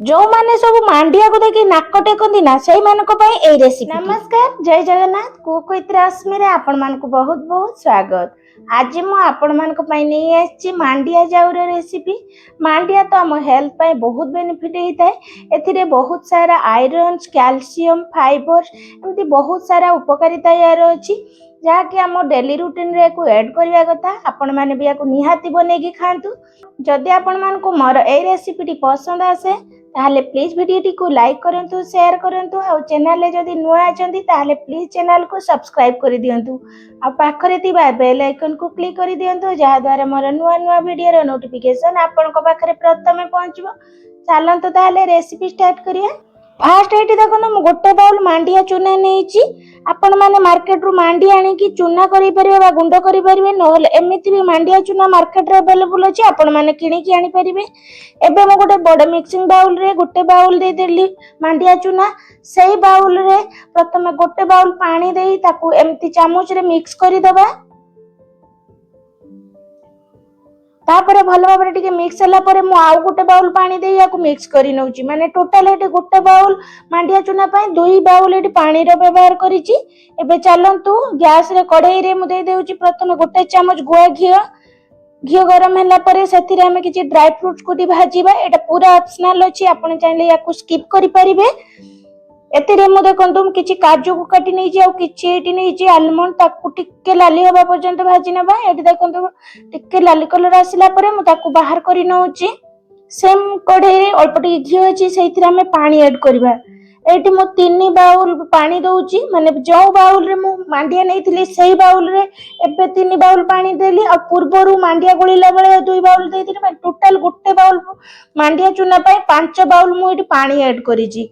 जो माने सब मांडिया को देखि नाक टेकंदी ना सेई मानको पई ए रेसिपी। नमस्कार, जय जगन्नाथ। कुक विथ रश्मि रे आपण मानको बहुत बहुत स्वागत। आज मु आपण मानको पई नै आछि मांडिया जाऊर रेसिपी। मांडिया तो हम हेल्थ पई बहुत बेनिफिट हेताय। एथिरे बहुत सारा आयरन, कैल्शियम, फाइबर एमती बहुत सारा उपकारिता यार अछि जहाँकि आम डेली रुटीन रे को ऐड करवा कथा। आपण माने भी याको निहाती बनेगी खांतु। जदि आपण मानको मोर ए रेसिपी पसंद आसे ताहले प्लीज वीडियो को लाइक करंतु, शेयर करंतु और चैनल ले जदि नुआ आछंती ताहले प्लीज चैनल को सब्सक्राइब कर दियंतु और पाखरे थिबा बेल आइकन को क्लिक कर दियंतु जहा द्वारा मोर नुआ नुआ वीडियो रो नोटिफिकेशन आपनक पाखरे प्रथमे पहुंचबो। चलंतु ताहले रेसिपी स्टार्ट करिया। फास्ट एटी देखो मु गोटे बाउल मांडिया चूना नहीं आपण माने मार्केट रु मांडी आनी की चूना करि परिबे बा गुंड करि परिबे नहले एमिति भी मांडिया चूना मार्केट रे अवेलेबल अछि आपण माने किनी की आनी परिबे। एबे मु गोटे बड़ मिक्सिंग बाउल रे गोटे बाउल दे देली मांडिया चूना। सेही बाउल रे प्रथमे गोटे बाउल पानी देई ताकू एमिति चामच रे मिक्स करि दबा। तापर भल भाव टिके मिक्स होला परे मु आउ गोटे बाउल पानी दे याकू मिक्स करि नउची। माने टोटल एटे गोटे बाउल मांडिया चूना पई दुई बाउल एटी पानी रो व्यवहार करिची। एबे चलंतु गैस रे कढ़ाई रे मु दे देउची प्रथमे गोटे चामच गुआ घियो गरम होला परे सेथिरे हमें किछि ड्राई फ्रूट्स को भाजीबा। एटा पूरा ऑप्शनल अछि, आपण चाहिले याकू स्किप करि परिबे। एतिरे मु देखंतु किछि काजू को काटी नै छी आ किछि एटी नै छी आलमंड ताकू टिके लाली होबा पर्यंत भाजी नेबा। एटी देखंतु टिके लाली कलर आसिला परे मु ताकू बाहर करि नउची। सेम कढ़ाई रे अल्प टिके घियो अछि सेथिरे हमें पानी ऐड करबा। एटी मु 3 बाउल पानी दउची, माने जो बाउल रे मु मांडिया नैथिली सेही बाउल रे एबे 3 बाउल पानी देली आ पूर्वरु मांडिया गोळीला बेले 2 बाउल देइथिली। माने टोटल गोटे बाउल मांडिया चूना पई 5 बाउल मु एटी पानी ऐड करिची।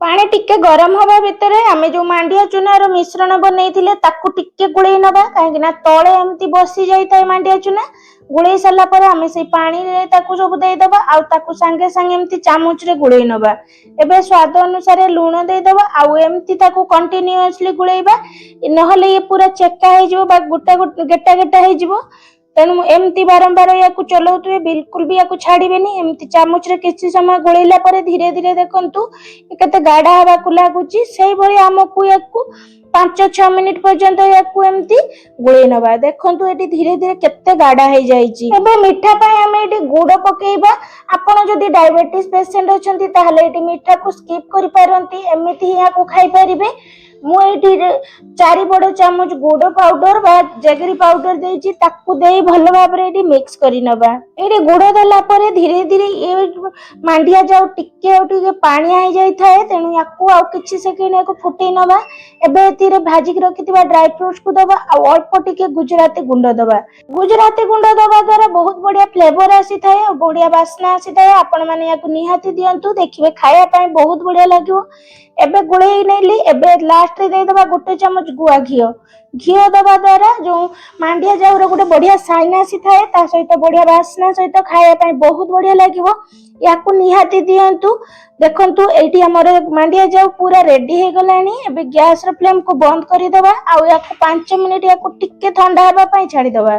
पानी टिके गरम हवा भितरे आमे जो मांडिया चूना रो मिश्रण बनैथिले ताकू टिके गुळै नबा, काहे ना तळे एमती बसी जाई थाय मांडिया चूना। गुळै सला परे आमे से पानी रे ताकू सब देई दबा आ ताकू संगे संगे एमती चामच रे गुळै नबा। एबे स्वाद अनुसार लूण देई दबा आ एमती ताकू कंटीन्यूअसली गुळैबा, नहले ये पूरा चेका हे जिवो बा गेटा गेटा हे जिवो। तेणु एमती बारंबार याकू चलाउतुए, बिल्कुल भी याकू छाड़ीबेनी। एमती चामच रे किछि समय गुळैला परे धीरे धीरे देखंतु केते गाढ़ा हवा को लागुची। सेही भली हमकू याकू 5-6 मिनिट पर्यंत याकू एमती गुळै नबा। देखंतु एटी धीरे धीरे केते गाढ़ा हे जाईची। एबे मिठा पय हमें एटी गुड़ पकेइबा। आपण जदी डायबिटीज पेशेंट अछंती ताहले एटी मिठा को स्किप करि पारंती, एमिति याकू खाइ परिबे। मु एटी 4 बड़ चामच गुड़ पाउडर बा जगरी पाउडर देइची, ताकू देई भलो भाबरे एटी मिक्स करि नबा। एटी गुड़ देला परे धीरे धीरे ए मांडिया जाऊ टिके पानी आई जाई थाए। तेणु याकू आ किछि सेकेंड याकू फुटै नबा। एबे एतिरे भाजी के रखितबा ड्राई फ्रूट्स को दबा आ अल्प टिके गुजराती गुंड दबा। गुजराती गुंड दबा द्वारा बहुत बढ़िया फ्लेवर आसी थाए और बढ़िया वासना आसी थाए। आपण माने याकू निहाती दियंतु, देखिबे खाया पय बहुत बढ़िया लागिवो। एबे गुळै नैली। एबे लास्ट रे दे दबा गोटे चामच गुआ घियो दबा द्वारा जो मांडिया जाऊ रो गोटे बढ़िया साइन आसी थाए, ता सहित बढ़िया वासना सहित खाया पय बहुत बढ़िया लागिवो। याकू निहाती दियंतु। देखंतु एटी हमर मांडिया जाऊ पूरा रेडी हे गलानी। एबे गैस रो फ्लेम को बंद करि दबा आ याकू 5 मिनिट याकू टिके ठंडा हेबा पय छाडी दबा।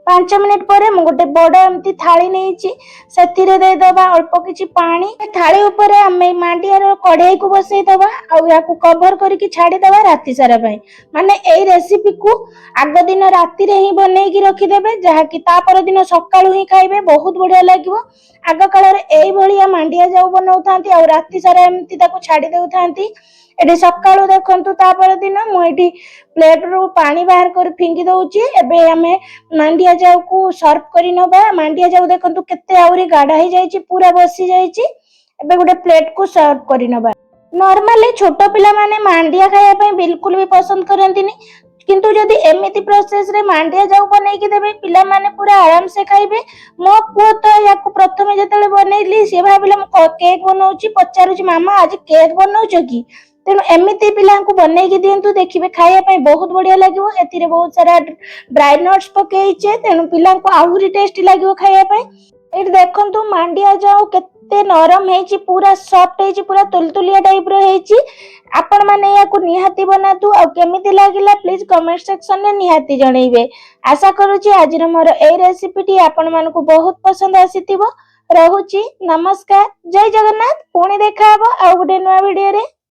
5 मिनिट परे मु गोटे बड़ एमती थाली नैची, सेथिरे दे दबा अल्प किछि पानी। थाली ऊपर हमें मांडिया रो कढ़ाई को बसै दबा आ याकू कवर करके छाडी दबा राती सारा पय। माने एई रेसिपी को आगो दिन राती रे ही बनै की रखि देबे, जहा कि ता पर दिन सकाळु ही खाइबे, बहुत बढ़िया लागिवो। आग काल रे एई भलिया मांडिया जाऊ बनाउथांती आ राती सारा एमती ताको छाडी देउथांती। एडी सकाळु देखंतु ता पर दिन मु एडी प्लेट रो पानी बाहर कर फिंगी दउची। एबे हमें मांडिया जाऊ को सर्व करि नबा। मांडिया जाऊ देखंतु केते आउरी गाढ़ा हे जाईची, पूरा बसी जाईची। एबे गोटे प्लेट को सर्व करि नबा। नॉर्मली छोटो पिला माने मांडिया खाया पय बिल्कुल भी पसंद करंतिनी, किंतु जदि एमिति प्रोसेस रे मांडिया जाऊ बनै की देबे पिला माने पूरा आराम से खाइबे। मो पुओ तो याकू प्रथमे जेतेले बनैली से भाबिला मो केक बनौची, पचारुची मामा आज केक बनौचो की। तेणु एमिति पिला को बनै की दियंतु, देखिबे खाया पय बहुत बढ़िया लागिवो। एतिरे बहुत सारा ड्राई नट्स पकेइचे, तेणु पिला को आहुरी टेस्टी लागिवो खाया पय। एटी देखंतु मांडिया जाऊ केते नरम हेची, पूरा सॉफ्ट हेची, पूरा तुलतुलिया टाइप रो हेची। आपण माने याकू निहाती बनातु आ केमिति लागिला प्लीज कमेंट सेक्शन रे निहाती जणैबे। आशा करूची आज मोर ए रेसिपी टी आपण मानकू बहुत पसंद आसीतिबो। ରହୁଛି। ନମସ୍କାର, ଜୟ ଜଗନ୍ନାଥ। ପୁଣି ଦେଖା ହବ ଆଉ ଗୋଟେ ନୂଆ ଭିଡିଓରେ।